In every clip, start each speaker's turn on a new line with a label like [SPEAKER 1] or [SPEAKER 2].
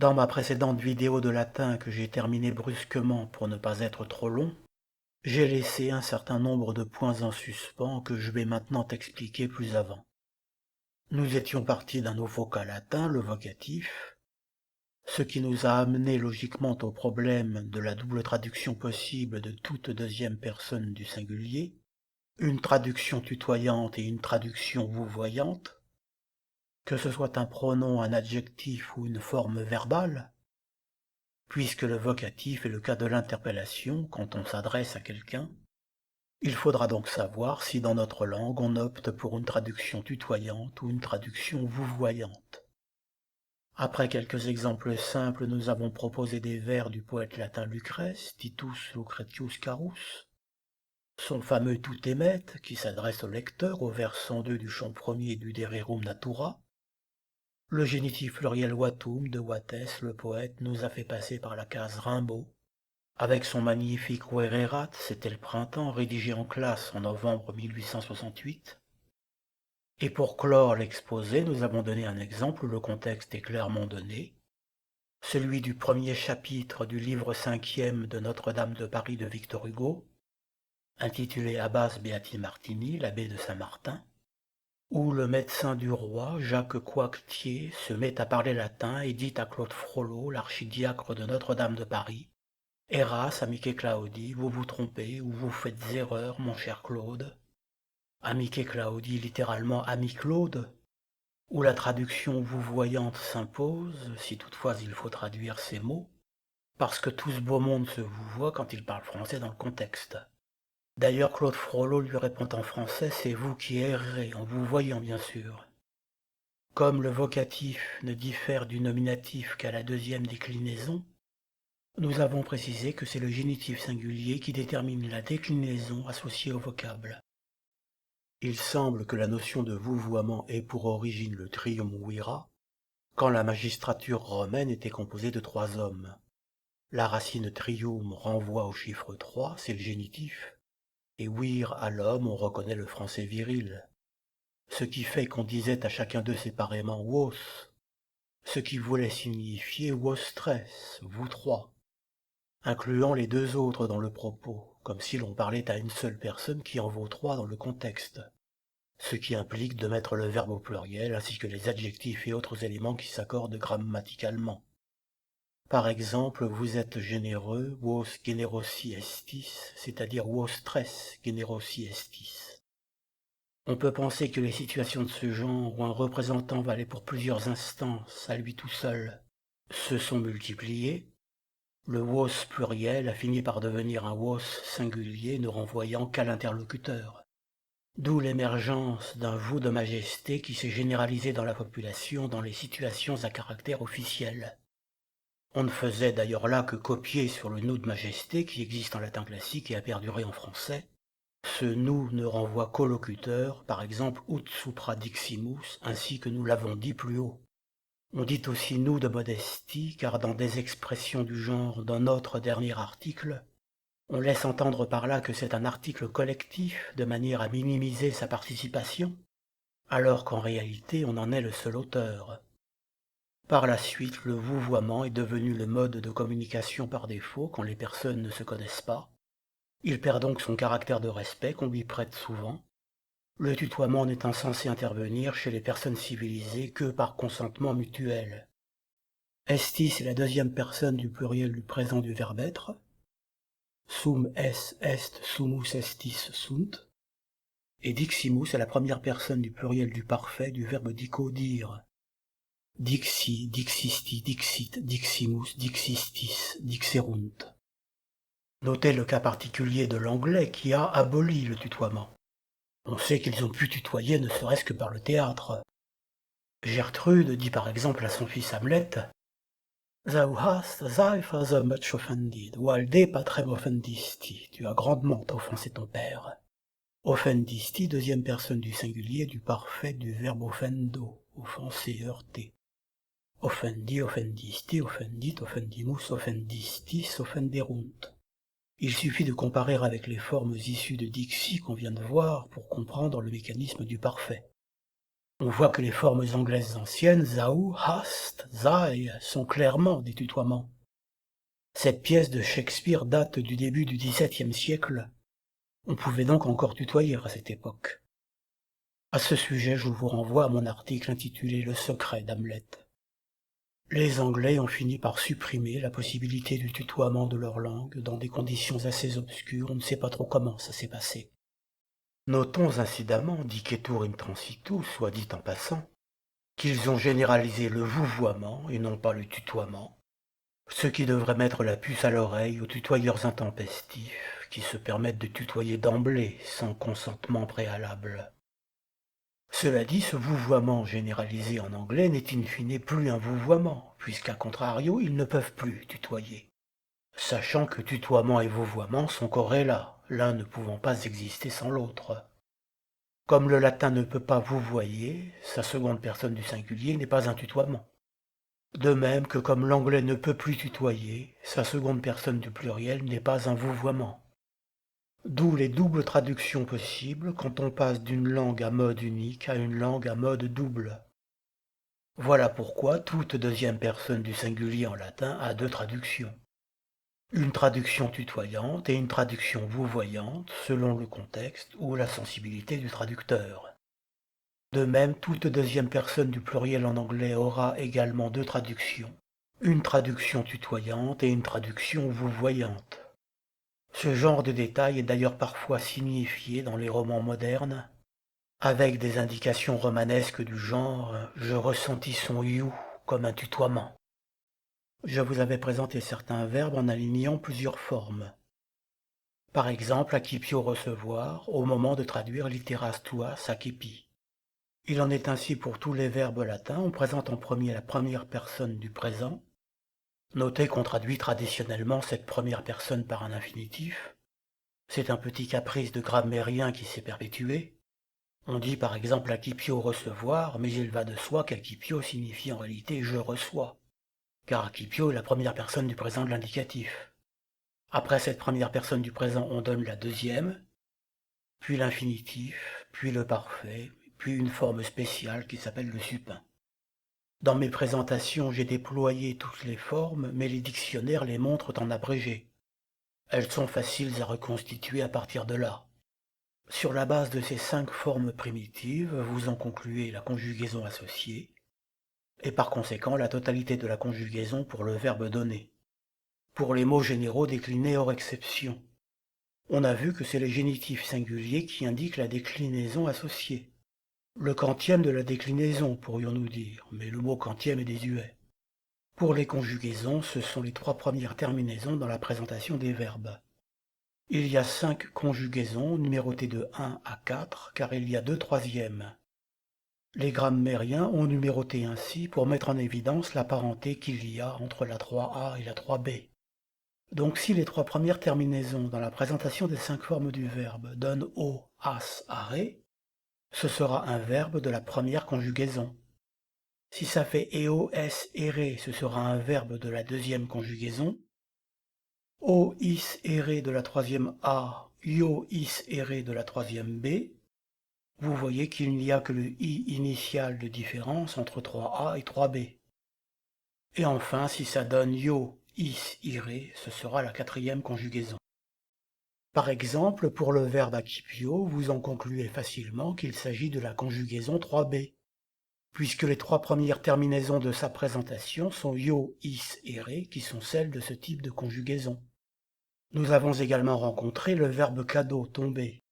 [SPEAKER 1] Dans ma précédente vidéo de latin que j'ai terminée brusquement pour ne pas être trop long, j'ai laissé un certain nombre de points en suspens que je vais maintenant t'expliquer plus avant. Nous étions partis d'un nouveau cas latin, le vocatif, ce qui nous a amené logiquement au problème de la double traduction possible de toute deuxième personne du singulier, une traduction tutoyante et une traduction vouvoyante, que ce soit un pronom, un adjectif ou une forme verbale, puisque le vocatif est le cas de l'interpellation quand on s'adresse à quelqu'un. Il faudra donc savoir si dans notre langue on opte pour une traduction tutoyante ou une traduction vouvoyante. Après quelques exemples simples, nous avons proposé des vers du poète latin Lucrèce, Titus Lucretius Carus, son fameux Tout émet, qui s'adresse au lecteur au vers 102 du chant premier du De Rerum Natura. Le génitif pluriel Watum de Wattès, le poète, nous a fait passer par la case Rimbaud, avec son magnifique Wererat, c'était le printemps, rédigé en classe en novembre 1868. Et pour clore l'exposé, nous avons donné un exemple où le contexte est clairement donné, celui du premier chapitre du livre 5e de Notre-Dame de Paris de Victor Hugo, intitulé Abbas Beati Martini, l'abbé de Saint-Martin, où le médecin du roi, Jacques Coictier, se met à parler latin et dit à Claude Frollo, l'archidiacre de Notre-Dame de Paris: Eras, amice Claudi, vous vous trompez ou vous faites erreur, mon cher Claude. Amice Claudi, littéralement ami Claude, où la traduction vouvoyante s'impose, si toutefois il faut traduire ces mots, parce que tout ce beau monde se vouvoie quand il parle français dans le contexte. D'ailleurs, Claude Frollo lui répond en français: c'est vous qui errez, en vous voyant bien sûr. Comme le vocatif ne diffère du nominatif qu'à la deuxième déclinaison, nous avons précisé que c'est le génitif singulier qui détermine la déclinaison associée au vocable. Il semble que la notion de vouvoiement ait pour origine le triumvirat, quand la magistrature romaine était composée de 3 hommes. La racine trium renvoie au chiffre 3, c'est le génitif, et vir à l'homme, on reconnaît le français viril. Ce qui fait qu'on disait à chacun d'eux séparément vos, ce qui voulait signifier vostres, vous trois, incluant les 2 autres dans le propos, comme si l'on parlait à une seule personne qui en vaut 3 dans le contexte, ce qui implique de mettre le verbe au pluriel ainsi que les adjectifs et autres éléments qui s'accordent grammaticalement. Par exemple, vous êtes généreux, vos generosi estis, c'est-à-dire vostres generosi estis. On peut penser que les situations de ce genre, où un représentant valait pour plusieurs instances à lui tout seul, se sont multipliées. Le vos pluriel a fini par devenir un vos singulier ne renvoyant qu'à l'interlocuteur. D'où l'émergence d'un vous de majesté qui s'est généralisé dans la population dans les situations à caractère officiel. On ne faisait d'ailleurs là que copier sur le nous de majesté qui existe en latin classique et a perduré en français. Ce nous ne renvoie qu'au locuteur, par exemple ut supra diximus, ainsi que nous l'avons dit plus haut. On dit aussi nous de modestie, car dans des expressions du genre dans notre dernier article, on laisse entendre par là que c'est un article collectif de manière à minimiser sa participation, alors qu'en réalité on en est le seul auteur. Par la suite, le vouvoiement est devenu le mode de communication par défaut quand les personnes ne se connaissent pas. Il perd donc son caractère de respect qu'on lui prête souvent, le tutoiement n'étant censé intervenir chez les personnes civilisées que par consentement mutuel. Estis est la deuxième personne du pluriel du présent du verbe être. Sum es est sumus estis sunt. Et diximus est la première personne du pluriel du parfait du verbe dico dire. Dixi, dixisti, dixit, diximus, dixistis, dixerunt. Notez le cas particulier de l'anglais qui a aboli le tutoiement. On sait qu'ils ont pu tutoyer ne serait-ce que par le théâtre. Gertrude dit par exemple à son fils Hamlet: Thou hast thy father much offended, while de patrem offendisti. Tu as grandement offensé ton père. Offendisti, deuxième personne du singulier du parfait du verbe offendo, offenser, heurter. Offendi, offendisti, offendit, offendimus, offendistis, offenderunt. Il suffit de comparer avec les formes issues de Dixi qu'on vient de voir pour comprendre le mécanisme du parfait. On voit que les formes anglaises anciennes, thou, hast, thy, sont clairement des tutoiements. Cette pièce de Shakespeare date du début du XVIIe siècle. On pouvait donc encore tutoyer à cette époque. À ce sujet, je vous renvoie à mon article intitulé Le secret d'Hamlet. Les Anglais ont fini par supprimer la possibilité du tutoiement de leur langue dans des conditions assez obscures, on ne sait pas trop comment ça s'est passé. Notons incidemment, dicetur intransitus, soit dit en passant, qu'ils ont généralisé le vouvoiement et non pas le tutoiement, ce qui devrait mettre la puce à l'oreille aux tutoyeurs intempestifs qui se permettent de tutoyer d'emblée sans consentement préalable. Cela dit, ce vouvoiement généralisé en anglais n'est in fine plus un vouvoiement, puisqu'à contrario, ils ne peuvent plus tutoyer. Sachant que tutoiement et vouvoiement sont corrélats, l'un ne pouvant pas exister sans l'autre. Comme le latin ne peut pas vouvoyer, sa seconde personne du singulier n'est pas un tutoiement. De même que comme l'anglais ne peut plus tutoyer, sa seconde personne du pluriel n'est pas un vouvoiement. D'où les doubles traductions possibles quand on passe d'une langue à mode unique à une langue à mode double. Voilà pourquoi toute deuxième personne du singulier en latin a deux traductions. Une traduction tutoyante et une traduction vouvoyante selon le contexte ou la sensibilité du traducteur. De même, toute deuxième personne du pluriel en anglais aura également deux traductions, une traduction tutoyante et une traduction vouvoyante. Ce genre de détail est d'ailleurs parfois signifié dans les romans modernes, avec des indications romanesques du genre « je ressentis son you » comme un tutoiement. Je vous avais présenté certains verbes en alignant plusieurs formes. Par exemple, acipio recevoir, au moment de traduire litteras tuas accipi. Il en est ainsi pour tous les verbes latins, on présente en premier la première personne du présent. Notez qu'on traduit traditionnellement cette première personne par un infinitif. C'est un petit caprice de grammairien qui s'est perpétué. On dit par exemple acipio recevoir, mais il va de soi qu'acipio signifie en réalité je reçois, car acipio est la première personne du présent de l'indicatif. Après cette première personne du présent, on donne la deuxième, puis l'infinitif, puis le parfait, puis une forme spéciale qui s'appelle le supin. Dans mes présentations, j'ai déployé toutes les formes, mais les dictionnaires les montrent en abrégé. Elles sont faciles à reconstituer à partir de là. Sur la base de ces 5 formes primitives, vous en concluez la conjugaison associée, et par conséquent la totalité de la conjugaison pour le verbe donné. Pour les mots généraux déclinés hors exception, on a vu que c'est les génitifs singuliers qui indiquent la déclinaison associée. Le quantième de la déclinaison, pourrions-nous dire, mais le mot quantième est désuet. Pour les conjugaisons, ce sont les 3 premières terminaisons dans la présentation des verbes. Il y a 5 conjugaisons numérotées de 1 à 4, car il y a 2 troisièmes. Les grammairiens ont numéroté ainsi pour mettre en évidence la parenté qu'il y a entre la 3a et la 3b. Donc si les 3 premières terminaisons dans la présentation des 5 formes du verbe donnent o, as, are, ce sera un verbe de la première conjugaison. Si ça fait eo, es, ere, ce sera un verbe de la deuxième conjugaison. O, is, ere de la troisième A, io, is, ere de la troisième B. Vous voyez qu'il n'y a que le i initial de différence entre 3A et 3B. Et enfin, si ça donne io, is, ire, ce sera la quatrième conjugaison. Par exemple, pour le verbe acipio, vous en concluez facilement qu'il s'agit de la conjugaison 3b, puisque les 3 premières terminaisons de sa présentation sont io, is, ere, qui sont celles de ce type de conjugaison. Nous avons également rencontré le verbe cado, tomber,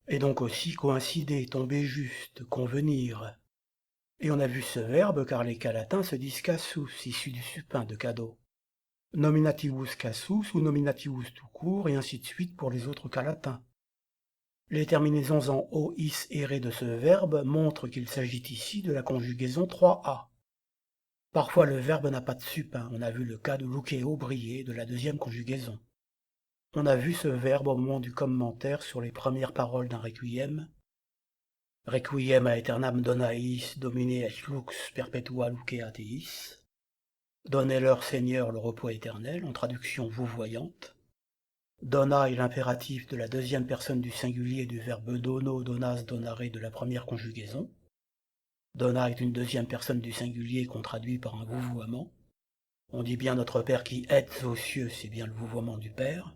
[SPEAKER 1] et donc aussi coïncider, tomber juste, convenir. Et on a vu ce verbe car les cas latins se disent casus, issus du supin de cado. Nominativus casus ou nominativus tout court, et ainsi de suite pour les autres cas latins. Les terminaisons en o, is, ere de ce verbe montrent qu'il s'agit ici de la conjugaison 3a. Parfois le verbe n'a pas de supin, on a vu le cas de luceo, briller, de la deuxième conjugaison. On a vu ce verbe au moment du commentaire sur les premières paroles d'un requiem. Requiem aeternam dona eis domine et lux perpetua lucea teis. Donnez-leur Seigneur le repos éternel, en traduction vouvoyante. Dona est l'impératif de la deuxième personne du singulier du verbe dono, donas, donare de la première conjugaison. Donna est une deuxième personne du singulier qu'on traduit par un vouvoiement. On dit bien notre Père qui êtes aux cieux, c'est bien le vouvoiement du Père.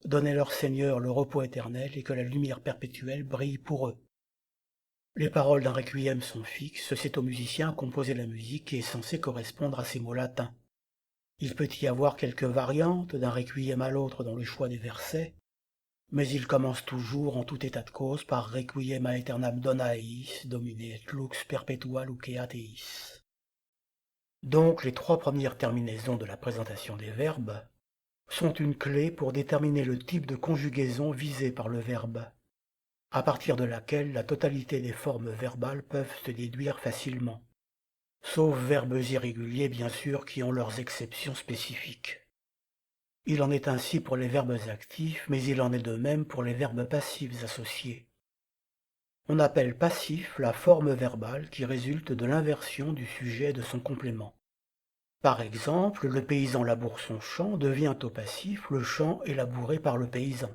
[SPEAKER 1] Donnez leur Seigneur le repos éternel et que la lumière perpétuelle brille pour eux. Les paroles d'un requiem sont fixes, c'est au musicien à composer la musique qui est censée correspondre à ces mots latins. Il peut y avoir quelques variantes d'un requiem à l'autre dans le choix des versets, mais il commence toujours, en tout état de cause, par Requiem aeternam dona eis, Domine et lux perpetua lucea teis. Donc les trois premières terminaisons de la présentation des verbes sont une clé pour déterminer le type de conjugaison visé par le verbe, à partir de laquelle la totalité des formes verbales peuvent se déduire facilement, sauf verbes irréguliers bien sûr qui ont leurs exceptions spécifiques. Il en est ainsi pour les verbes actifs, mais il en est de même pour les verbes passifs associés. On appelle passif la forme verbale qui résulte de l'inversion du sujet et de son complément. Par exemple, le paysan laboure son champ devient au passif le champ est labouré par le paysan.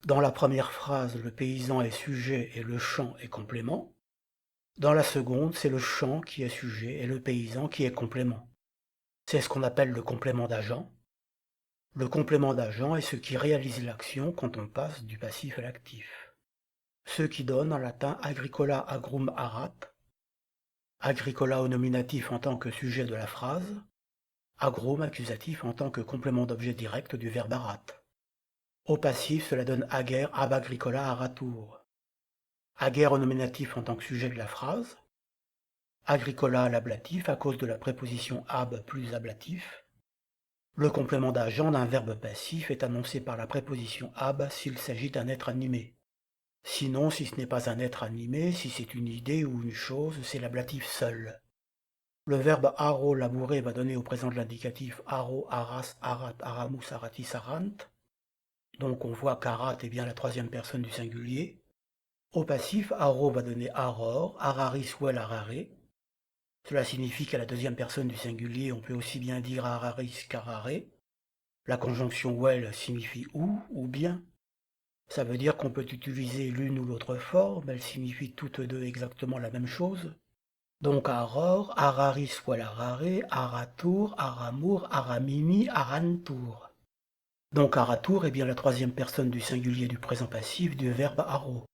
[SPEAKER 1] Dans la première phrase, le paysan est sujet et le champ est complément. Dans la seconde, c'est le champ qui est sujet et le paysan qui est complément. C'est ce qu'on appelle le complément d'agent. Le complément d'agent est ce qui réalise l'action quand on passe du passif à l'actif. Ce qui donne en latin agricola agrum arat, agricola au nominatif en tant que sujet de la phrase, agrum accusatif en tant que complément d'objet direct du verbe arat. Au passif, cela donne ager ab agricola aratur. Ager au nominatif en tant que sujet de la phrase, agricola à l'ablatif à cause de la préposition ab plus ablatif. Le complément d'agent d'un verbe passif est annoncé par la préposition ab s'il s'agit d'un être animé. Sinon, si ce n'est pas un être animé, si c'est une idée ou une chose, c'est l'ablatif seul. Le verbe aro labourer va donner au présent de l'indicatif aro, aras, arat, aramus, aratis, arant. Donc on voit qu'arat est bien la troisième personne du singulier. Au passif, aro va donner aror, araris ou el arare. Cela signifie qu'à la deuxième personne du singulier, on peut aussi bien dire araris qu'arare. La conjonction well signifie ou bien. Ça veut dire qu'on peut utiliser l'une ou l'autre forme, elles signifient toutes deux exactement la même chose. Donc aror, araris ou arare, aratur, aramur, aramini, arantur. Donc aratur est bien la troisième personne du singulier du présent passif du verbe aro.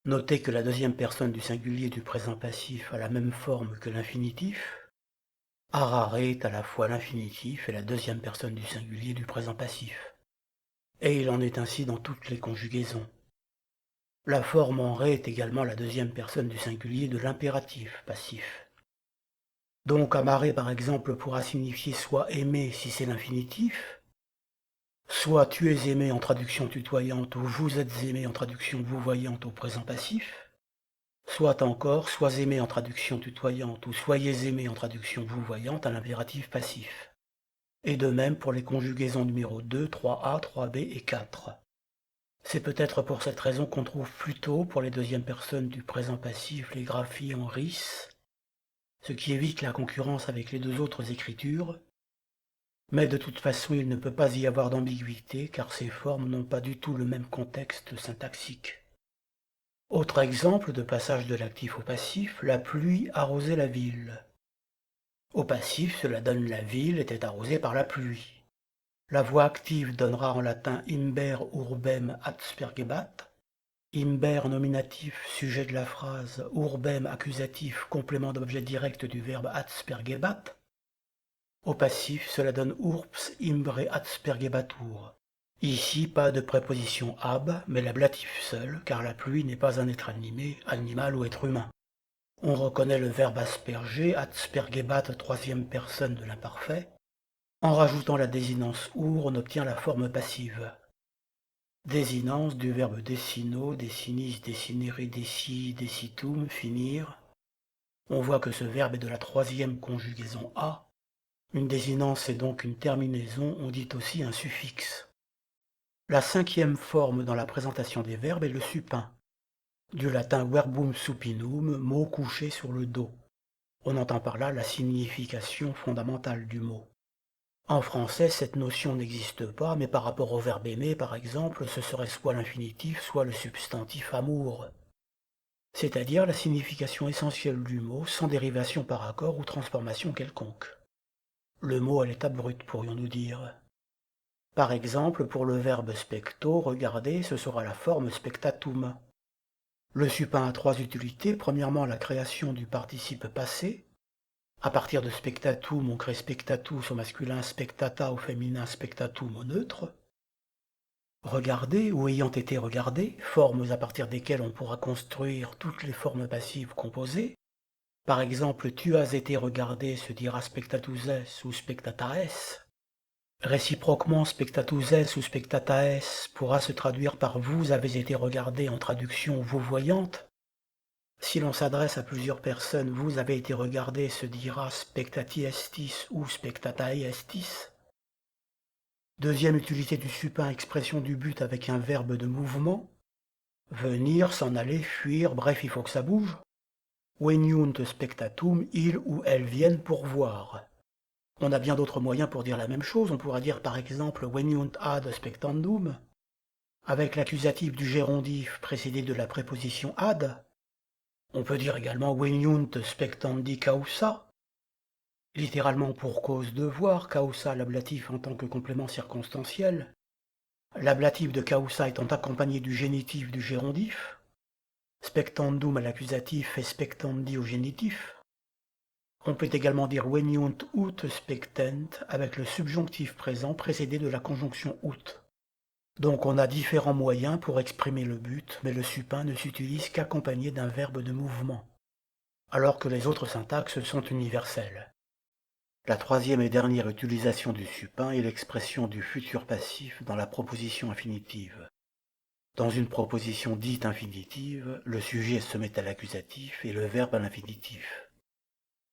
[SPEAKER 1] Notez que la deuxième personne du singulier du présent passif a la même forme que l'infinitif. Arare est à la fois l'infinitif et la deuxième personne du singulier du présent passif. Et il en est ainsi dans toutes les conjugaisons. La forme en ré est également la deuxième personne du singulier de l'impératif passif. Donc amare par exemple pourra signifier soit aimer si c'est l'infinitif, soit tu es aimé en traduction tutoyante ou vous êtes aimé en traduction vouvoyante au présent passif, soit encore sois aimé en traduction tutoyante ou soyez aimé en traduction vouvoyante à l'impératif passif. Et de même pour les conjugaisons numéro 2, 3a, 3b et 4. C'est peut-être pour cette raison qu'on trouve plutôt pour les deuxièmes personnes du présent passif les graphies en ris, ce qui évite la concurrence avec les deux autres écritures, mais de toute façon il ne peut pas y avoir d'ambiguïté car ces formes n'ont pas du tout le même contexte syntaxique. Autre exemple de passage de l'actif au passif, la pluie arrosait la ville. Au passif, cela donne la ville était arrosée par la pluie. La voix active donnera en latin imber urbem adspergebat, imber nominatif, sujet de la phrase, urbem accusatif, complément d'objet direct du verbe adspergebat. Au passif, cela donne urps imbre adspergebatur. Ici, pas de préposition ab, mais l'ablatif seul, car la pluie n'est pas un être animé, animal ou être humain. On reconnaît le verbe asperger, adspergebat, troisième personne de l'imparfait. En rajoutant la désinence ur, on obtient la forme passive. Désinence du verbe desino, desinis, desinere, desi, desitum, finir. On voit que ce verbe est de la troisième conjugaison a. Une désinence est donc une terminaison, on dit aussi un suffixe. La cinquième forme dans la présentation des verbes est le supin, du latin verbum supinum, mot couché sur le dos. On entend par là la signification fondamentale du mot. En français, cette notion n'existe pas, mais par rapport au verbe aimer, par exemple, ce serait soit l'infinitif, soit le substantif amour. c'est-à-dire la signification essentielle du mot sans dérivation par accord ou transformation quelconque. Le mot à l'état brut, pourrions-nous dire. Par exemple, pour le verbe specto, regarder, ce sera la forme spectatum. Le supin a trois utilités. Premièrement, la création du participe passé. À partir de spectatum, on crée spectatus au masculin, spectata au féminin, spectatum au neutre. Regarder ou ayant été regardé, formes à partir desquelles on pourra construire toutes les formes passives composées. Par exemple, tu as été regardé se dira spectatuses ou spectataes. Réciproquement, spectatuses ou spectataes pourra se traduire par vous avez été regardé en traduction vous voyante. Si l'on s'adresse à plusieurs personnes, vous avez été regardé se dira spectati estis ou spectatae estis. Deuxième utilité du supin, expression du but avec un verbe de mouvement. Venir, s'en aller, fuir, bref, il faut que ça bouge. Veniunt spectatum, ils ou elles viennent pour voir. On a bien d'autres moyens pour dire la même chose. On pourra dire par exemple veniunt ad spectandum, avec l'accusatif du gérondif précédé de la préposition ad. On peut dire également veniunt spectandi causa, littéralement pour cause de voir, causa l'ablatif en tant que complément circonstanciel. L'ablatif de causa étant accompagné du génitif du gérondif, spectandum à l'accusatif et spectandi au génitif. On peut également dire veniunt ut spectent avec le subjonctif présent précédé de la conjonction ut. Donc on a différents moyens pour exprimer le but, mais le supin ne s'utilise qu'accompagné d'un verbe de mouvement, alors que les autres syntaxes sont universelles. La troisième et dernière utilisation du supin est l'expression du futur passif dans la proposition infinitive. Dans une proposition dite infinitive, le sujet se met à l'accusatif et le verbe à l'infinitif.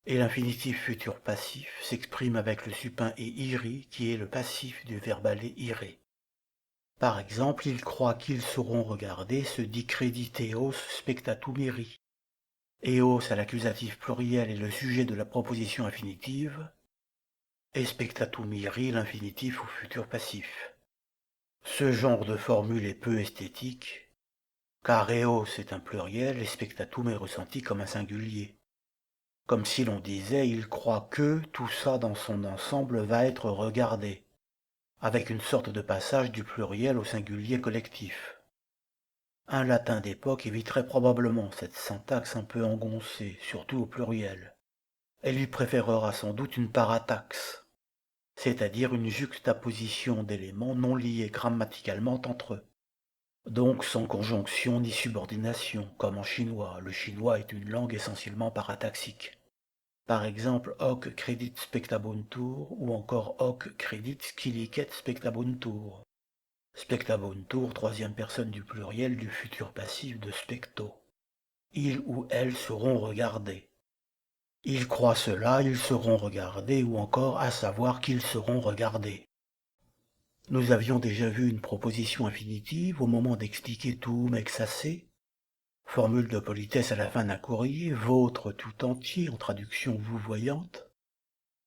[SPEAKER 1] Et l'infinitif futur passif s'exprime avec le supin et iri qui est le passif du verbe aller irer. Par exemple, ils croient qu'ils sauront regarder se dit crediteos spectatum iri. Eos à l'accusatif pluriel est le sujet de la proposition infinitive, et spectatum iri l'infinitif au futur passif. Ce genre de formule est peu esthétique, car eos est un pluriel et spectatum est ressenti comme un singulier. Comme si l'on disait, il croit que tout ça dans son ensemble va être regardé, avec une sorte de passage du pluriel au singulier collectif. Un latin d'époque éviterait probablement cette syntaxe un peu engoncée, surtout au pluriel. Elle lui préférera sans doute une parataxe, c'est-à-dire une juxtaposition d'éléments non liés grammaticalement entre eux, donc sans conjonction ni subordination, comme en chinois. Le chinois est une langue essentiellement parataxique. Par exemple, hoc credit spectabuntur ou encore hoc credit scilicet spectabuntur. Spectabuntur, troisième personne du pluriel du futur passif de specto. Ils ou elles seront regardés. Ils croient cela, ils seront regardés, ou encore à savoir qu'ils seront regardés. Nous avions déjà vu une proposition infinitive au moment d'expliquer tuum exace, formule de politesse à la fin d'un courrier, vôtre tout entier en traduction vous voyante.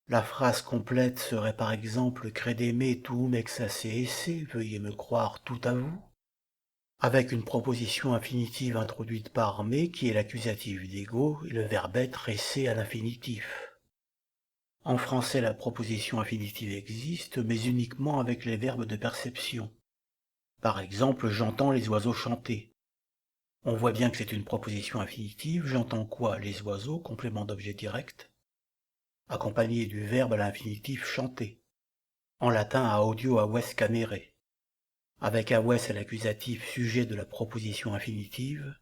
[SPEAKER 1] La phrase complète serait par exemple credeme tuum exace esse, veuillez me croire tout à vous, avec une proposition infinitive introduite par me qui est l'accusatif d'ego et le verbe être esse à l'infinitif. En français, la proposition infinitive existe, mais uniquement avec les verbes de perception. Par exemple, j'entends les oiseaux chanter. On voit bien que c'est une proposition infinitive. J'entends quoi? Les oiseaux, complément d'objet direct, accompagné du verbe à l'infinitif chanter. En latin, a audio aves canere, avec aves à l'accusatif sujet de la proposition infinitive,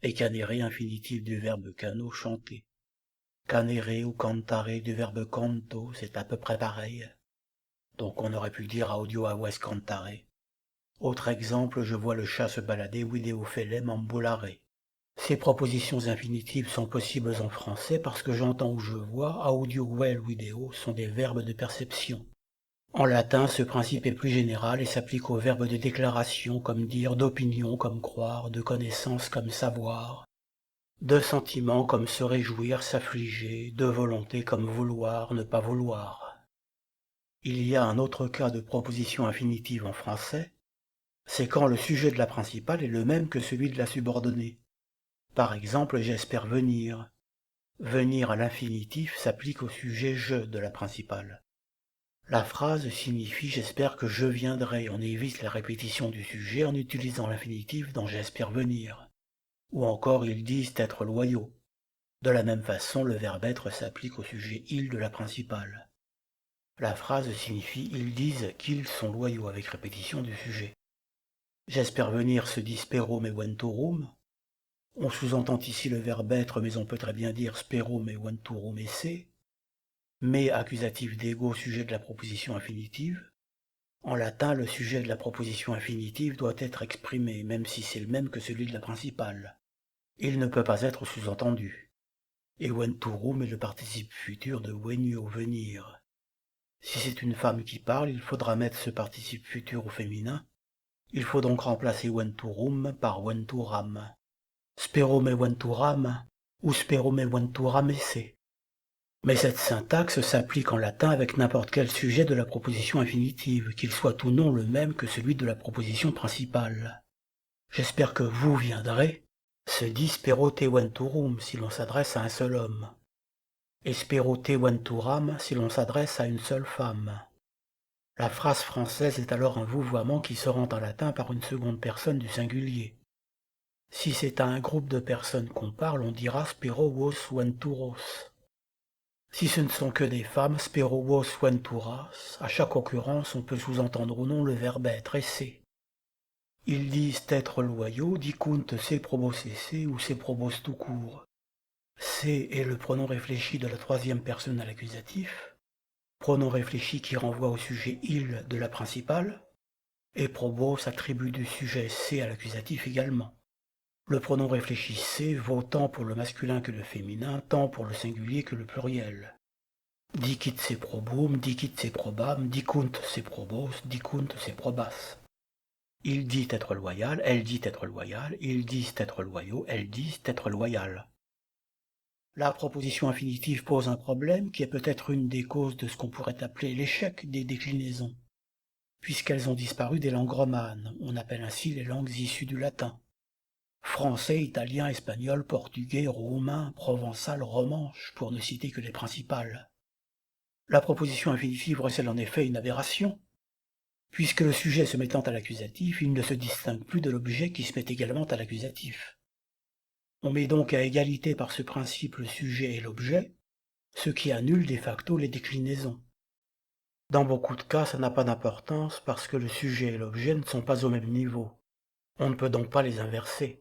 [SPEAKER 1] et canere infinitif du verbe cano chanter. Canere ou cantare du verbe canto, c'est à peu près pareil. Donc on aurait pu dire audio aves cantare. Autre exemple, je vois le chat se balader, video felem ambulare. Ces propositions infinitives sont possibles en français parce que j'entends ou je vois, audio well video sont des verbes de perception. En latin, ce principe est plus général et s'applique aux verbes de déclaration comme dire, d'opinion comme croire, de connaissance comme savoir, de sentiment comme se réjouir, s'affliger, de volonté comme vouloir, ne pas vouloir. Il y a un autre cas de proposition infinitive en français, c'est quand le sujet de la principale est le même que celui de la subordonnée. Par exemple, j'espère venir. Venir à l'infinitif s'applique au sujet je de la principale. La phrase signifie j'espère que je viendrai. On évite la répétition du sujet en utilisant l'infinitif dans j'espère venir. Ou encore ils disent être loyaux. De la même façon, le verbe être s'applique au sujet il de la principale. La phrase signifie ils disent qu'ils sont loyaux avec répétition du sujet. J'espère venir se dit sperum et venturum. On sous-entend ici le verbe être, mais on peut très bien dire sperum et venturum esse. Mais accusatif d'ego sujet de la proposition infinitive. En latin, le sujet de la proposition infinitive doit être exprimé, même si c'est le même que celui de la principale. Il ne peut pas être sous-entendu. Et venturum est le participe futur de venio, venir. Si c'est une femme qui parle, il faudra mettre ce participe futur au féminin. Il faut donc remplacer venturum par venturam. Sperum et venturam, ou sperum et venturam esse. Mais cette syntaxe s'applique en latin avec n'importe quel sujet de la proposition infinitive, qu'il soit ou non le même que celui de la proposition principale. J'espère que vous viendrez se dit spero te venturum si l'on s'adresse à un seul homme, et spero te venturam si l'on s'adresse à une seule femme. La phrase française est alors un vouvoiement qui se rend en latin par une seconde personne du singulier. Si c'est à un groupe de personnes qu'on parle, on dira spero vos venturos. Si ce ne sont que des femmes, spero vos venturas, à chaque occurrence on peut sous-entendre ou non le verbe être, esse. Ils disent être loyaux, dicunt se probos esse ou se probos tout court. Se est le pronom réfléchi de la troisième personne à l'accusatif, pronom réfléchi qui renvoie au sujet il de la principale, et probos attribue du sujet se à l'accusatif également. Le pronom réfléchi se vaut tant pour le masculin que le féminin, tant pour le singulier que le pluriel. Dicit se probum, dicit se probam, dicunt se probos, dicunt se probas. Il dit être loyal, elle dit être loyale, ils disent être loyaux, elles disent être loyales. La proposition infinitive pose un problème qui est peut-être une des causes de ce qu'on pourrait appeler l'échec des déclinaisons. Puisqu'elles ont disparu des langues romanes, on appelle ainsi les langues issues du latin. Français, italien, espagnol, portugais, roumain, provençal, romanche, pour ne citer que les principales. La proposition infinitive recèle en effet une aberration. Puisque le sujet se mettant à l'accusatif, il ne se distingue plus de l'objet qui se met également à l'accusatif. On met donc à égalité par ce principe le sujet et l'objet, ce qui annule de facto les déclinaisons. Dans beaucoup de cas, ça n'a pas d'importance parce que le sujet et l'objet ne sont pas au même niveau. On ne peut donc pas les inverser.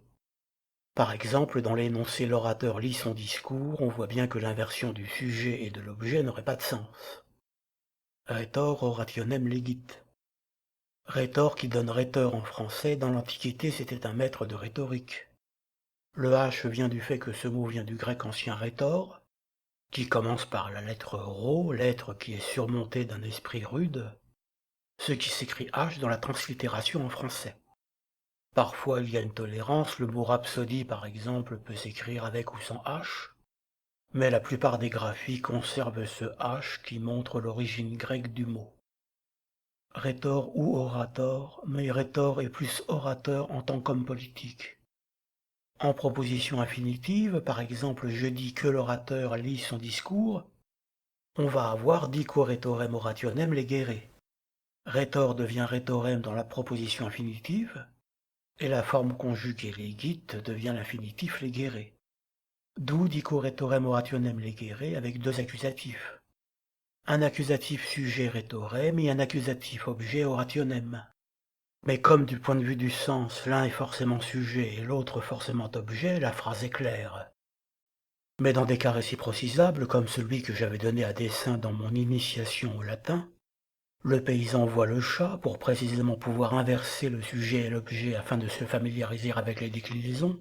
[SPEAKER 1] Par exemple, dans l'énoncé l'orateur lit son discours, on voit bien que l'inversion du sujet et de l'objet n'aurait pas de sens. Rhetor orationem legit. Rhétor qui donne rhéteur en français, dans l'Antiquité c'était un maître de rhétorique. Le H vient du fait que ce mot vient du grec ancien rhétor, qui commence par la lettre rho, lettre qui est surmontée d'un esprit rude, ce qui s'écrit H dans la translittération en français. Parfois il y a une tolérance, le mot rhapsodie par exemple peut s'écrire avec ou sans H, mais la plupart des graphies conservent ce H qui montre l'origine grecque du mot. Rhétor ou orator, mais rhétor est plus orateur en tant qu'homme politique. En proposition infinitive, par exemple je dis que l'orateur lit son discours, on va avoir dico rhetorem orationem legere. Rhétor devient rhétorem dans la proposition infinitive, et la forme conjuguée legit devient l'infinitif legere. D'où dico rhetorem orationem legere avec deux accusatifs. Un accusatif sujet rhétorem et un accusatif objet orationem. Mais comme du point de vue du sens, l'un est forcément sujet et l'autre forcément objet, la phrase est claire. Mais dans des cas réciprocisables, comme celui que j'avais donné à dessein dans mon initiation au latin, le paysan voit le chat pour précisément pouvoir inverser le sujet et l'objet afin de se familiariser avec les déclinaisons.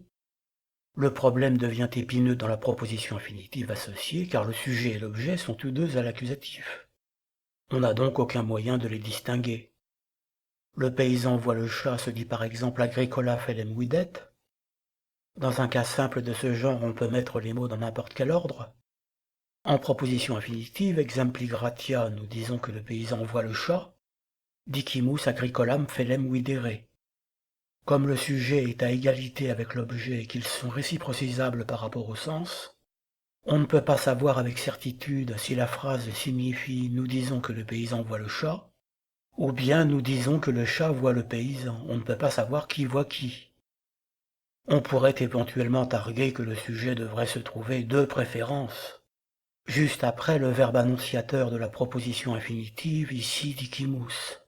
[SPEAKER 1] Le problème devient épineux dans la proposition infinitive associée car le sujet et l'objet sont tous deux à l'accusatif. On n'a donc aucun moyen de les distinguer. Le paysan voit le chat se dit par exemple agricola felem videt. Dans un cas simple de ce genre, on peut mettre les mots dans n'importe quel ordre. En proposition infinitive, exempli gratia, nous disons que le paysan voit le chat. Dicimus agricolam felem videre. Comme le sujet est à égalité avec l'objet et qu'ils sont réciprocisables par rapport au sens, on ne peut pas savoir avec certitude si la phrase signifie « nous disons que le paysan voit le chat » ou bien « nous disons que le chat voit le paysan ». On ne peut pas savoir qui voit qui. On pourrait éventuellement arguer que le sujet devrait se trouver de préférence juste après le verbe annonciateur de la proposition infinitive, ici dicimus,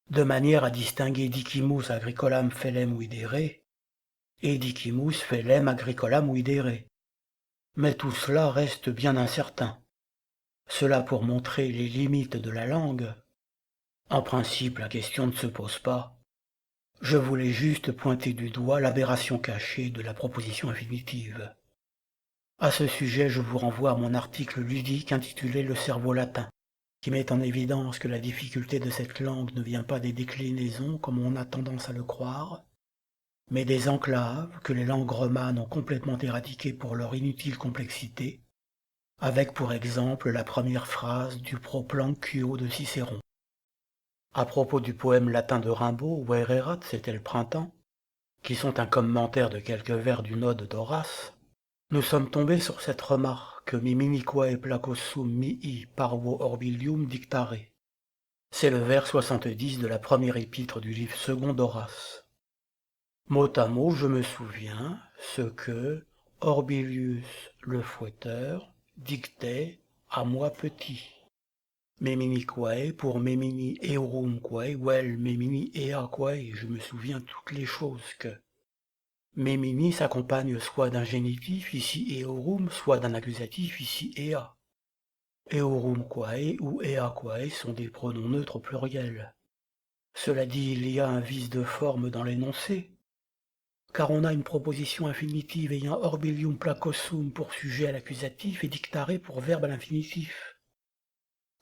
[SPEAKER 1] de manière à distinguer dicimus agricolam felem videre et dicimus felem agricolam videre. Mais tout cela reste bien incertain. Cela pour montrer les limites de la langue. En principe, la question ne se pose pas. Je voulais juste pointer du doigt l'aberration cachée de la proposition infinitive. À ce sujet, je vous renvoie à mon article ludique intitulé « Le cerveau latin », qui met en évidence que la difficulté de cette langue ne vient pas des déclinaisons comme on a tendance à le croire, mais des enclaves que les langues romanes ont complètement éradiquées pour leur inutile complexité, avec pour exemple la première phrase du Proplanquio de Cicéron. À propos du poème latin de Rimbaud, Ver erat, c'était le printemps, qui sont un commentaire de quelques vers d'une ode d'Horace, nous sommes tombés sur cette remarque miminiquae placossum mihi parvo orbilium dictare. C'est le vers 70 de la première épître du livre second d'Horace. Mot à mot, je me souviens ce que Orbilius le fouetteur dictait à moi petit. Meminiquae pour memini eorumquae, well memini eaquae, je me souviens toutes les choses que Memini s'accompagne soit d'un génitif, ici eorum, soit d'un accusatif, ici ea. Eorumquae ou eaquae sont des pronoms neutres au pluriel. Cela dit, il y a un vice de forme dans l'énoncé, car on a une proposition infinitive ayant orbilium placossum pour sujet à l'accusatif et dictare pour verbe à l'infinitif.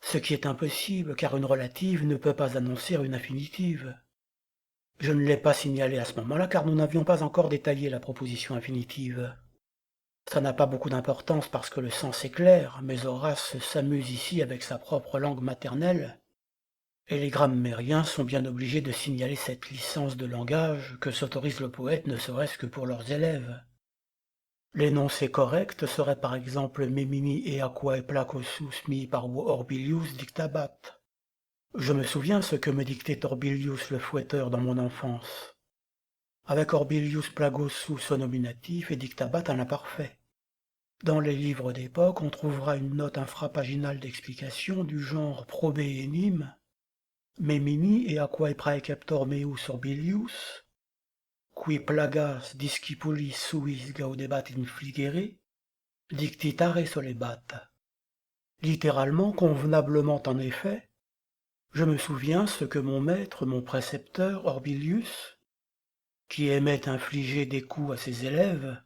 [SPEAKER 1] Ce qui est impossible, car une relative ne peut pas annoncer une infinitive. Je ne l'ai pas signalé à ce moment-là, car nous n'avions pas encore détaillé la proposition infinitive. Ça n'a pas beaucoup d'importance parce que le sens est clair, mais Horace s'amuse ici avec sa propre langue maternelle, et les grammairiens sont bien obligés de signaler cette licence de langage que s'autorise le poète ne serait-ce que pour leurs élèves. L'énoncé correct serait par exemple memini eaquae placossus mi parvo orbilius dictabat. Je me souviens ce que me dictait Orbilius le fouetteur dans mon enfance. Avec Orbilius plagossus au nominatif et dictabat à l'imparfait. Dans les livres d'époque, on trouvera une note infrapaginale d'explication du genre probeenim, memini eaquae praeceptor meus Orbilius, qui plagas discipulis suis gaudebat infligere, dictitare solebat. Littéralement, convenablement en effet, je me souviens ce que mon maître, mon précepteur, Orbilius, qui aimait infliger des coups à ses élèves,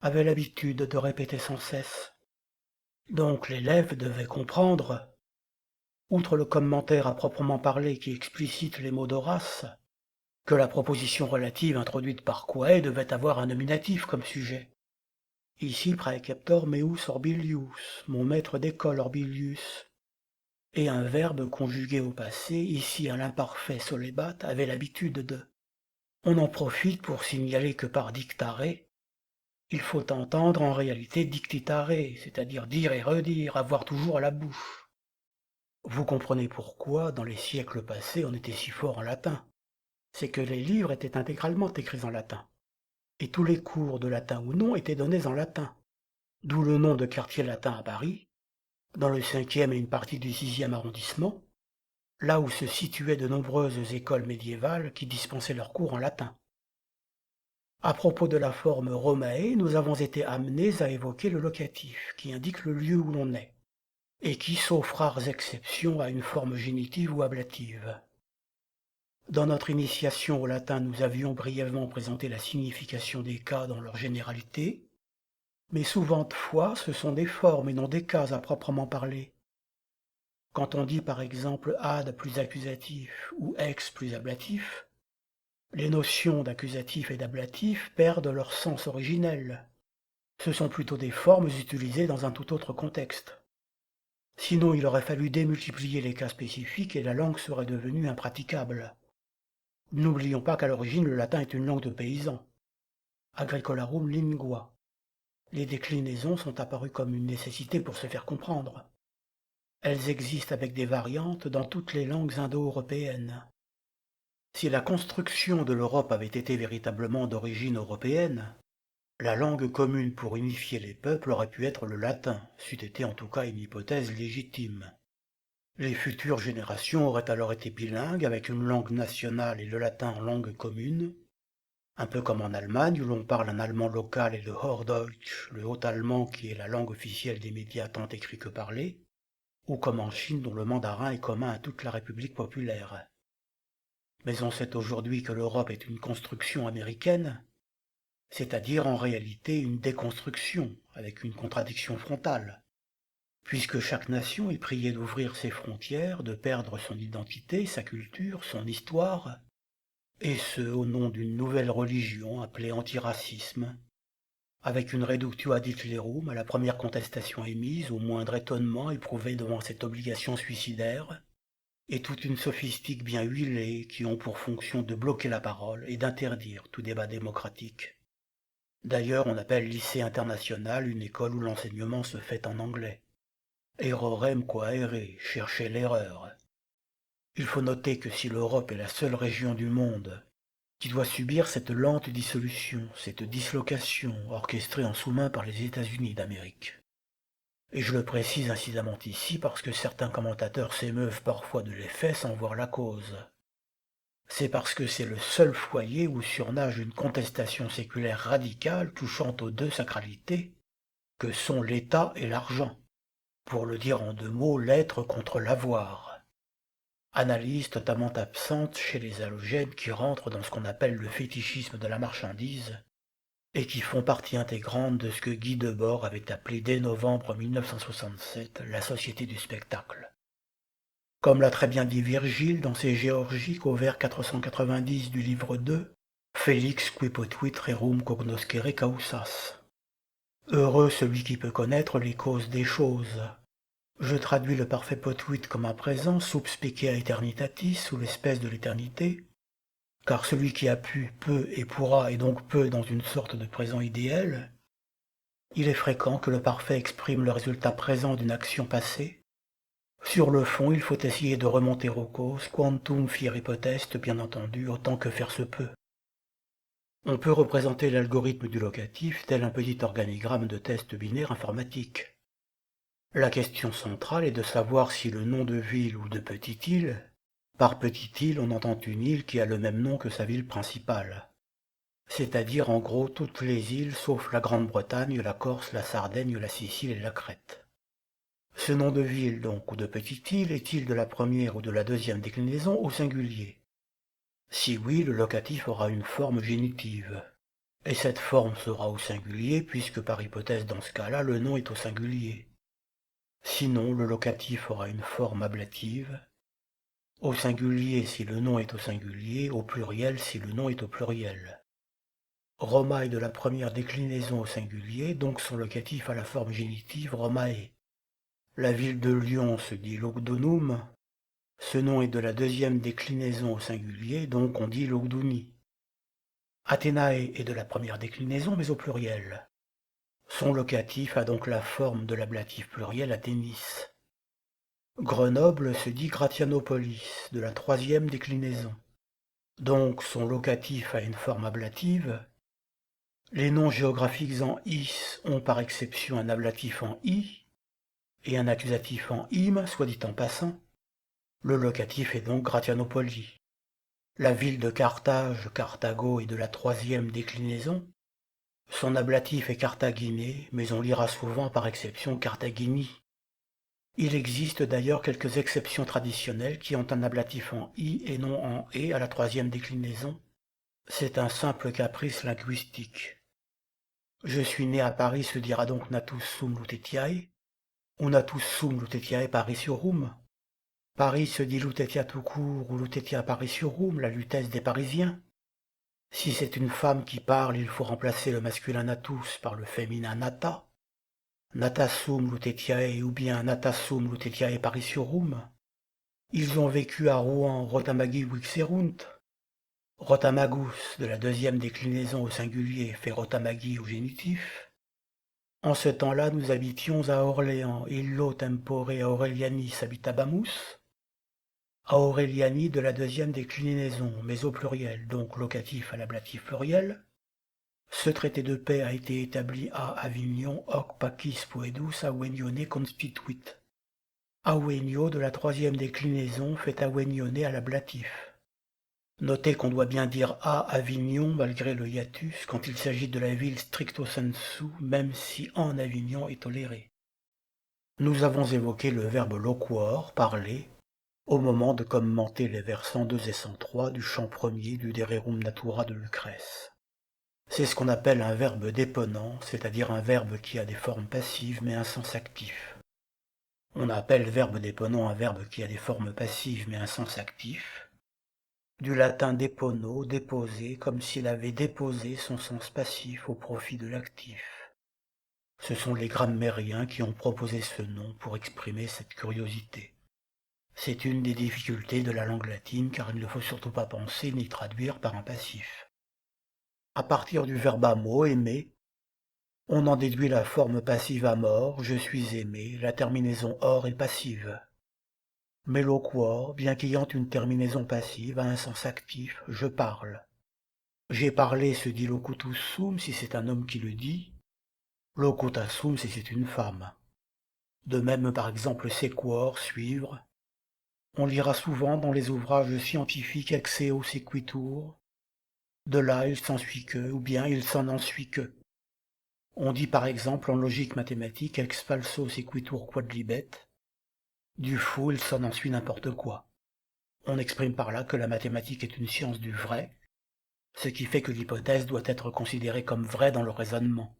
[SPEAKER 1] avait l'habitude de répéter sans cesse. Donc l'élève devait comprendre, outre le commentaire à proprement parler qui explicite les mots d'Horace, que la proposition relative introduite par Quae devait avoir un nominatif comme sujet. Ici praeceptor meus Orbilius, mon maître d'école Orbilius, et un verbe conjugué au passé, ici à l'imparfait solebat, avait l'habitude de. On en profite pour signaler que par dictare, il faut entendre en réalité dictitare, c'est-à-dire dire et redire, avoir toujours à la bouche. Vous comprenez pourquoi, dans les siècles passés, on était si fort en latin. C'est que les livres étaient intégralement écrits en latin. Et tous les cours de latin ou non étaient donnés en latin. D'où le nom de quartier latin à Paris, dans le 5e et une partie du 6e arrondissement, là où se situaient de nombreuses écoles médiévales qui dispensaient leurs cours en latin. À propos de la forme Romae, nous avons été amenés à évoquer le locatif, qui indique le lieu où l'on est, et qui, sauf rares exceptions, a une forme génitive ou ablative. Dans notre initiation au latin, nous avions brièvement présenté la signification des cas dans leur généralité, mais souvent de fois, ce sont des formes et non des cas à proprement parler. Quand on dit par exemple ad plus accusatif ou ex plus ablatif, les notions d'accusatif et d'ablatif perdent leur sens originel. Ce sont plutôt des formes utilisées dans un tout autre contexte. Sinon, il aurait fallu démultiplier les cas spécifiques et la langue serait devenue impraticable. N'oublions pas qu'à l'origine le latin est une langue de paysans. Agricolarum lingua. Les déclinaisons sont apparues comme une nécessité pour se faire comprendre. Elles existent avec des variantes dans toutes les langues indo-européennes. Si la construction de l'Europe avait été véritablement d'origine européenne, la langue commune pour unifier les peuples aurait pu être le latin, c'eût été en tout cas une hypothèse légitime. Les futures générations auraient alors été bilingues avec une langue nationale et le latin en langue commune, un peu comme en Allemagne où l'on parle un allemand local et le Hochdeutsch, le haut-allemand qui est la langue officielle des médias tant écrits que parlés, ou comme en Chine dont le mandarin est commun à toute la République populaire. Mais on sait aujourd'hui que l'Europe est une construction américaine, c'est-à-dire en réalité une déconstruction, avec une contradiction frontale, puisque chaque nation est priée d'ouvrir ses frontières, de perdre son identité, sa culture, son histoire, et ce au nom d'une nouvelle religion appelée antiracisme, avec une reductio ad Hitlerum à la première contestation émise, au moindre étonnement éprouvé devant cette obligation suicidaire, et toute une sophistique bien huilée qui ont pour fonction de bloquer la parole et d'interdire tout débat démocratique. D'ailleurs, on appelle lycée international une école où l'enseignement se fait en anglais. Errorem quaere, chercher l'erreur. Il faut noter que si l'Europe est la seule région du monde qui doit subir cette lente dissolution, cette dislocation orchestrée en sous-main par les États-Unis d'Amérique. Et je le précise incidemment ici parce que certains commentateurs s'émeuvent parfois de l'effet sans voir la cause. C'est parce que c'est le seul foyer où surnage une contestation séculaire radicale touchant aux deux sacralités que sont l'État et l'argent, pour le dire en deux mots, l'être contre l'avoir. Analyse totalement absente chez les halogènes qui rentrent dans ce qu'on appelle le fétichisme de la marchandise et qui font partie intégrante de ce que Guy Debord avait appelé dès novembre 1967 la société du spectacle. Comme l'a très bien dit Virgile dans ses Géorgiques au vers 490 du livre 2, Félix qui potuit rerum cognoscere causas. Heureux celui qui peut connaître les causes des choses. Je traduis le parfait potuit comme un présent, subspecie aeternitatis, ou l'espèce de l'éternité, car celui qui a pu, peut et pourra est donc peu dans une sorte de présent idéal. Il est fréquent que le parfait exprime le résultat présent d'une action passée. Sur le fond, il faut essayer de remonter aux causes, quantum fieri potest, bien entendu, autant que faire se peut. On peut représenter l'algorithme du locatif tel un petit organigramme de test binaire informatique. La question centrale est de savoir si le nom de ville ou de petite île, par petite île on entend une île qui a le même nom que sa ville principale, c'est-à-dire en gros toutes les îles sauf la Grande-Bretagne, la Corse, la Sardaigne, la Sicile et la Crète. Ce nom de ville donc ou de petite île est-il de la première ou de la deuxième déclinaison au singulier? Si oui, le locatif aura une forme génitive. Et cette forme sera au singulier puisque par hypothèse dans ce cas-là, le nom est au singulier. Sinon, le locatif aura une forme ablative. Au singulier si le nom est au singulier, au pluriel si le nom est au pluriel. Roma est de la première déclinaison au singulier, donc son locatif a la forme génitive Romae. La ville de Lyon se dit Lugdunum. Ce nom est de la deuxième déclinaison au singulier, donc on dit Lugduni. Athénae est de la première déclinaison, mais au pluriel. Son locatif a donc la forme de l'ablatif pluriel Athénis. Grenoble se dit Gratianopolis, de la troisième déclinaison. Donc son locatif a une forme ablative. Les noms géographiques en is ont par exception un ablatif en i, et un accusatif en im, soit dit en passant. Le locatif est donc Gratianopoli. La ville de Carthage, Carthago, est de la troisième déclinaison. Son ablatif est Carthaginé, mais on lira souvent par exception Carthagini. Il existe d'ailleurs quelques exceptions traditionnelles qui ont un ablatif en i et non en e à la troisième déclinaison. C'est un simple caprice linguistique. Je suis né à Paris se dira donc natus sum Lutetiae, ou natus sum Lutetiae Parisiorum. Paris se dit Lutetia tout court ou Lutetia Parisiorum, la lutèce des Parisiens. Si c'est une femme qui parle, il faut remplacer le masculin natus par le féminin nata. Natasum Lutetiae ou bien Natasum Lutetiae Parisiorum. Ils ont vécu à Rouen, Rothamagi Wixerunt. Rotamagus de la deuxième déclinaison au singulier fait rotamagi au génitif. En ce temps-là, nous habitions à Orléans, illo tempore Aurelianis habitabamus. Aureliani de la deuxième déclinaison, mais au pluriel, donc locatif à l'ablatif pluriel. Ce traité de paix a été établi à Avignon, hoc pacis poedus Avignone constituit. Avenio de la troisième déclinaison fait Avignone à l'ablatif. Notez qu'on doit bien dire à Avignon malgré le hiatus quand il s'agit de la ville stricto sensu, même si en Avignon est toléré. Nous avons évoqué le verbe loquor, parler, au moment de commenter les vers 102 et 103 du chant premier du De Rerum Natura de Lucrèce. C'est ce qu'on appelle un verbe déponent, c'est-à-dire un verbe qui a des formes passives mais un sens actif. On appelle verbe déponent un verbe qui a des formes passives mais un sens actif. Du latin depono, déposer, comme s'il avait déposé son sens passif au profit de l'actif. Ce sont les grammairiens qui ont proposé ce nom pour exprimer cette curiosité. C'est une des difficultés de la langue latine car il ne faut surtout pas penser ni traduire par un passif. À partir du verbe amo, aimer, on en déduit la forme passive amor, je suis aimé, la terminaison or est passive. Mais loquor, bien qu'ayant une terminaison passive, a un sens actif, je parle. J'ai parlé se dit locutus sum si c'est un homme qui le dit, locuta sum si c'est une femme. De même par exemple sequor, suivre. On lira souvent dans les ouvrages scientifiques exeo sequitur, de là il s'ensuit que, ou bien il s'en ensuit que. On dit par exemple en logique mathématique ex falso sequitur quodlibet, du faux il s'en ensuit n'importe quoi. On exprime par là que la mathématique est une science du vrai, ce qui fait que l'hypothèse doit être considérée comme vraie dans le raisonnement.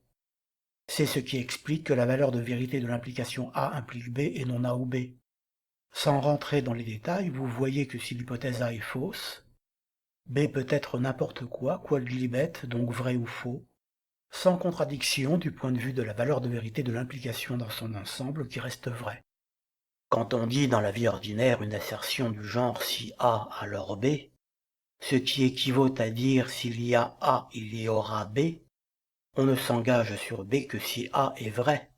[SPEAKER 1] C'est ce qui explique que la valeur de vérité de l'implication A implique B et non A ou B. Sans rentrer dans les détails, vous voyez que si l'hypothèse A est fausse, B peut être n'importe quoi, quodlibet, donc vrai ou faux, sans contradiction du point de vue de la valeur de vérité de l'implication dans son ensemble qui reste vrai. Quand on dit dans la vie ordinaire une assertion du genre si A alors B, ce qui équivaut à dire s'il y a A il y aura B, on ne s'engage sur B que si A est vrai,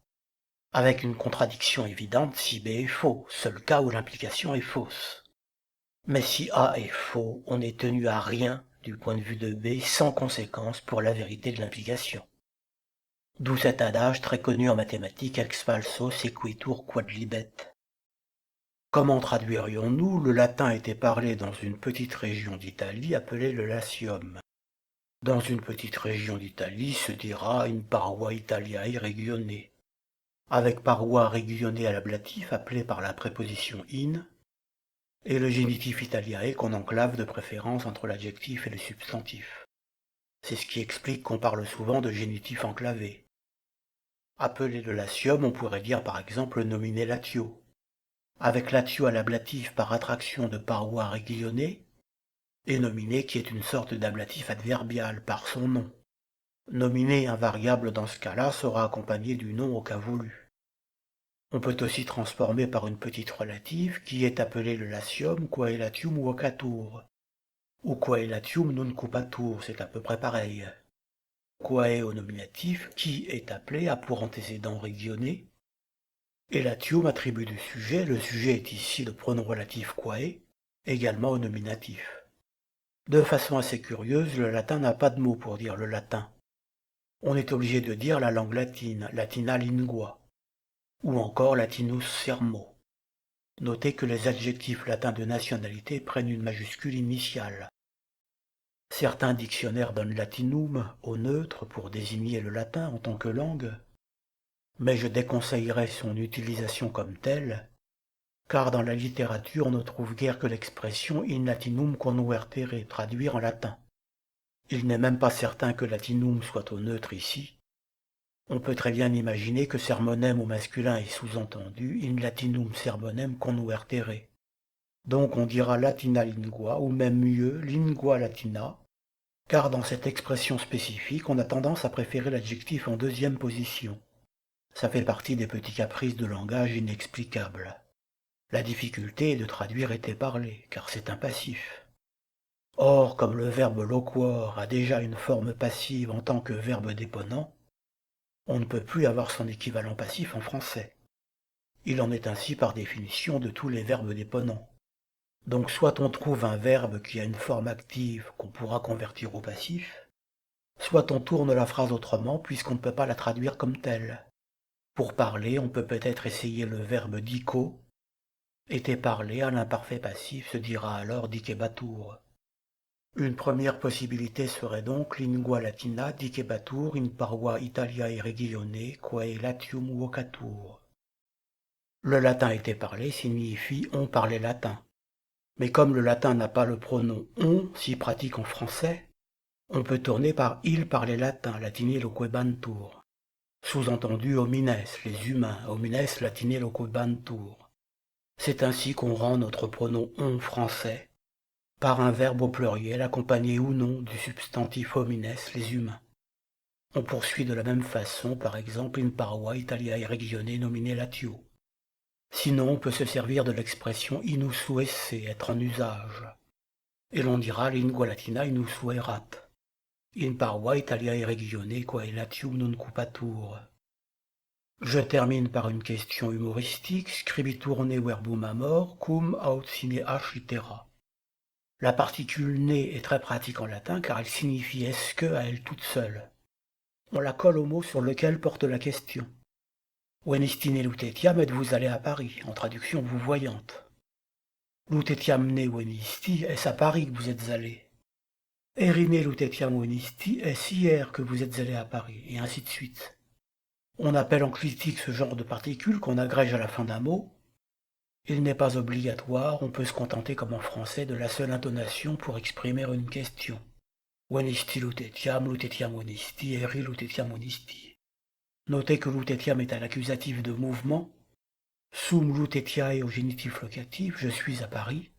[SPEAKER 1] avec une contradiction évidente si B est faux, seul cas où l'implication est fausse. Mais si A est faux, on n'est tenu à rien du point de vue de B sans conséquence pour la vérité de l'implication. D'où cet adage très connu en mathématiques ex falso sequitur quodlibet. Comment traduirions-nous? Le latin était parlé dans une petite région d'Italie appelée le Latium. Dans une petite région d'Italie se dira in paroi Italiae regione, avec paroi regione à l'ablatif appelé par la préposition in, et le génitif Italiae qu'on enclave de préférence entre l'adjectif et le substantif. C'est ce qui explique qu'on parle souvent de génitif enclavé. Appelé le Latium, on pourrait dire par exemple nominé latio, avec latio à l'ablatif par attraction de paroi regione, et nominé qui est une sorte d'ablatif adverbial par son nom. Nominé invariable dans ce cas-là sera accompagné du nom au cas voulu. On peut aussi transformer par une petite relative qui est appelée le latium quaelatium vocatur, ou quaelatium non cupatur, c'est à peu près pareil. Quae au nominatif, qui est appelé a pour antécédent regioné, et latium attribut du sujet, le sujet est ici le pronom relatif quae, également au nominatif. De façon assez curieuse, le latin n'a pas de mot pour dire le latin. On est obligé de dire la langue latine, latina lingua, ou encore latinus sermo. Notez que les adjectifs latins de nationalité prennent une majuscule initiale. Certains dictionnaires donnent latinum au neutre pour désigner le latin en tant que langue, mais je déconseillerais son utilisation comme telle, car dans la littérature on ne trouve guère que l'expression in latinum convertere, traduire en latin. Il n'est même pas certain que latinum soit au neutre ici. On peut très bien imaginer que sermonem au masculin est sous-entendu in latinum sermonem convertere. Donc on dira latina lingua, ou même mieux lingua latina, car dans cette expression spécifique on a tendance à préférer l'adjectif en deuxième position. Ça fait partie des petits caprices de langage inexplicables. La difficulté est de traduire était parlé, car c'est un passif. Or, comme le verbe loquor a déjà une forme passive en tant que verbe déponent, on ne peut plus avoir son équivalent passif en français. Il en est ainsi par définition de tous les verbes déponents. Donc soit on trouve un verbe qui a une forme active qu'on pourra convertir au passif, soit on tourne la phrase autrement puisqu'on ne peut pas la traduire comme telle. Pour parler, on peut peut-être essayer le verbe dico. Était parlé à l'imparfait passif se dira alors dicebatur. Une première possibilité serait donc lingua latina dicebatur in parva Italiae regione quae latium vocatur. Le latin était parlé signifie on parlait latin. Mais comme le latin n'a pas le pronom on si pratique en français, on peut tourner par il parlait latin, latine loquebantur. Sous-entendu homines, les humains, homines latine loquebantur. C'est ainsi qu'on rend notre pronom on français par un verbe au pluriel accompagné ou non du substantif homines, les humains. On poursuit de la même façon, par exemple, in parva Italiae regione nomine latio. Sinon, on peut se servir de l'expression in usu esse, être en usage. Et l'on dira lingua latina in usu erat. In parva Italiae regione quae latium non cupatur. Je termine par une question humoristique, scribitur ne verbum amor, cum aut sine h litera. La particule ne est très pratique en latin car elle signifie est-ce que à elle toute seule. On la colle au mot sur lequel porte la question. Venistine lutetiam êtes-vous allé à Paris, en traduction vous voyante. Lutetiam ne venisti, est-ce à Paris que vous êtes allé. Erine lutetiam venisti, est-ce hier que vous êtes allé à Paris, et ainsi de suite. On appelle en critique ce genre de particules qu'on agrège à la fin d'un mot. Il n'est pas obligatoire, on peut se contenter comme en français de la seule intonation pour exprimer une question. Venisti lutetiam venisti, eri lutetiam venisti. Notez que lutetiam est à l'accusatif de mouvement, sum lutetiae au génitif locatif, je suis à Paris,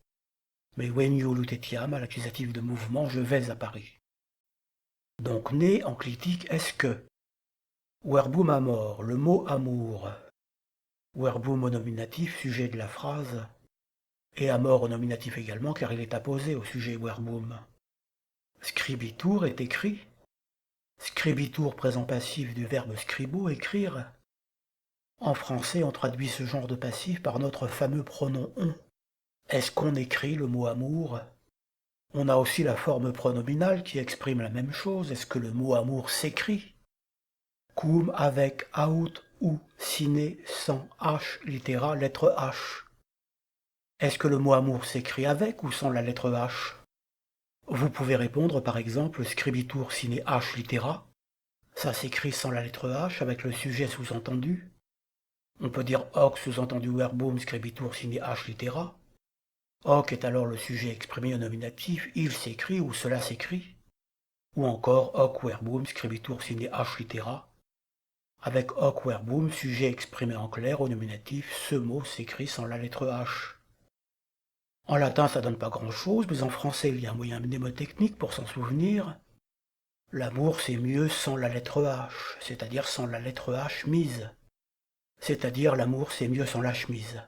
[SPEAKER 1] mais venio lutetiam à l'accusatif de mouvement, je vais à Paris. Donc né en clitique, est-ce que verbum amor, le mot amour, verbum au nominatif, sujet de la phrase, et amor au nominatif également car il est apposé au sujet verbum. Scribitur est écrit. Scribitur présent passif du verbe scribo, écrire. En français, on traduit ce genre de passif par notre fameux pronom on. Est-ce qu'on écrit le mot amour? On a aussi la forme pronominale qui exprime la même chose. Est-ce que le mot amour s'écrit? Cum avec out ou sine sans h littéra lettre h. Est-ce que le mot amour s'écrit avec ou sans la lettre h? Vous pouvez répondre par exemple scribitur sine h littéra. Ça s'écrit sans la lettre h avec le sujet sous-entendu. On peut dire hoc sous-entendu verbum scribitur sine h littéra. Hoc est alors le sujet exprimé au nominatif, il s'écrit ou cela s'écrit. Ou encore hoc verbum scribitur sine h littéra. Avec hoc verbum, sujet exprimé en clair au nominatif, ce mot s'écrit sans la lettre h. En latin, ça donne pas grand-chose, mais en français, il y a un moyen mnémotechnique pour s'en souvenir. L'amour, c'est mieux sans la lettre H, c'est-à-dire sans la lettre H mise. C'est-à-dire l'amour, c'est mieux sans la chemise.